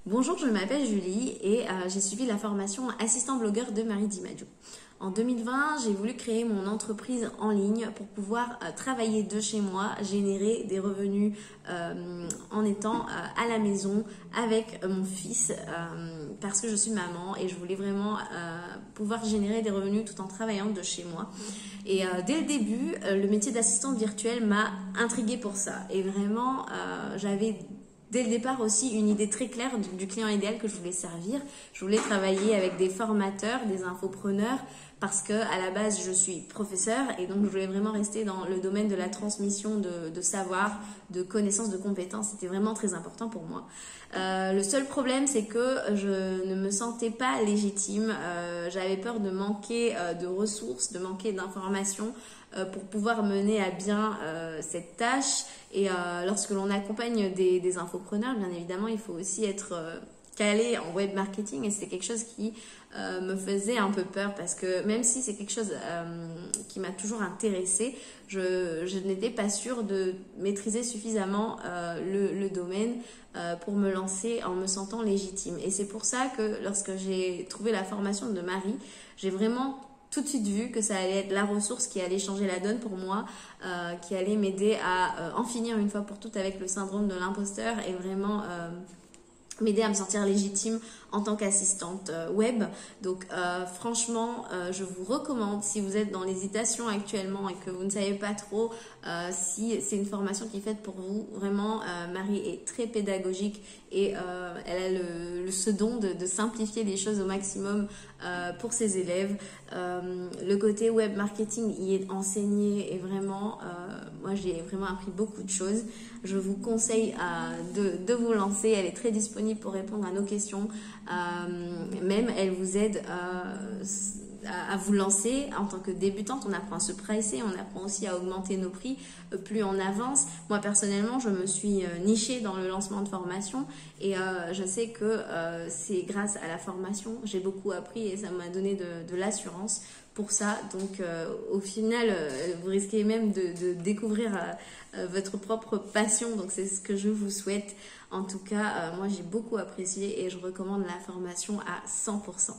Bonjour, je m'appelle Julie et j'ai suivi la formation assistant blogueur de Marie Di Maggio. En 2020, j'ai voulu créer mon entreprise en ligne pour pouvoir travailler de chez moi, générer des revenus en étant à la maison avec mon fils parce que je suis maman et je voulais vraiment pouvoir générer des revenus tout en travaillant de chez moi. Et dès le début, le métier d'assistante virtuelle m'a intriguée pour ça. Et vraiment, j'avais dès le départ aussi une idée très claire du client idéal que je voulais servir. Je voulais travailler avec des formateurs, des infopreneurs parce que à la base je suis professeure et donc je voulais vraiment rester dans le domaine de la transmission de savoir, de connaissances, de compétences. C'était vraiment très important pour moi. Le seul problème c'est que je ne me sentais pas légitime. J'avais peur de manquer de ressources, de manquer d'informations pour pouvoir mener à bien cette tâche. Et lorsque l'on accompagne des infopreneurs, bien évidemment, il faut aussi être calé en web marketing et c'est quelque chose qui me faisait un peu peur parce que même si c'est quelque chose qui m'a toujours intéressée, je n'étais pas sûre de maîtriser suffisamment le domaine pour me lancer en me sentant légitime. Et c'est pour ça que lorsque j'ai trouvé la formation de Marie, j'ai vraiment tout de suite vu que ça allait être la ressource qui allait changer la donne pour moi, qui allait m'aider à en finir une fois pour toutes avec le syndrome de l'imposteur et vraiment m'aider à me sentir légitime en tant qu'assistante web. Donc franchement, je vous recommande, si vous êtes dans l'hésitation actuellement et que vous ne savez pas trop si c'est une formation qui est faite pour vous, vraiment Marie est très pédagogique et elle a ce don de simplifier les choses au maximum pour ses élèves. Le côté web marketing y est enseigné et vraiment, moi j'ai vraiment appris beaucoup de choses. Je vous conseille de vous lancer, elle est très disponible pour répondre à nos questions. Même elle vous aide à vous lancer en tant que débutante. On apprend à se pricer, on apprend aussi à augmenter nos prix plus on avance. Moi personnellement, je me suis nichée dans le lancement de formation et je sais que c'est grâce à la formation, j'ai beaucoup appris et ça m'a donné de l'assurance pour ça. Donc au final, vous risquez même de découvrir votre propre passion. Donc c'est ce que je vous souhaite. En tout cas, moi j'ai beaucoup apprécié et je recommande la formation à 100%.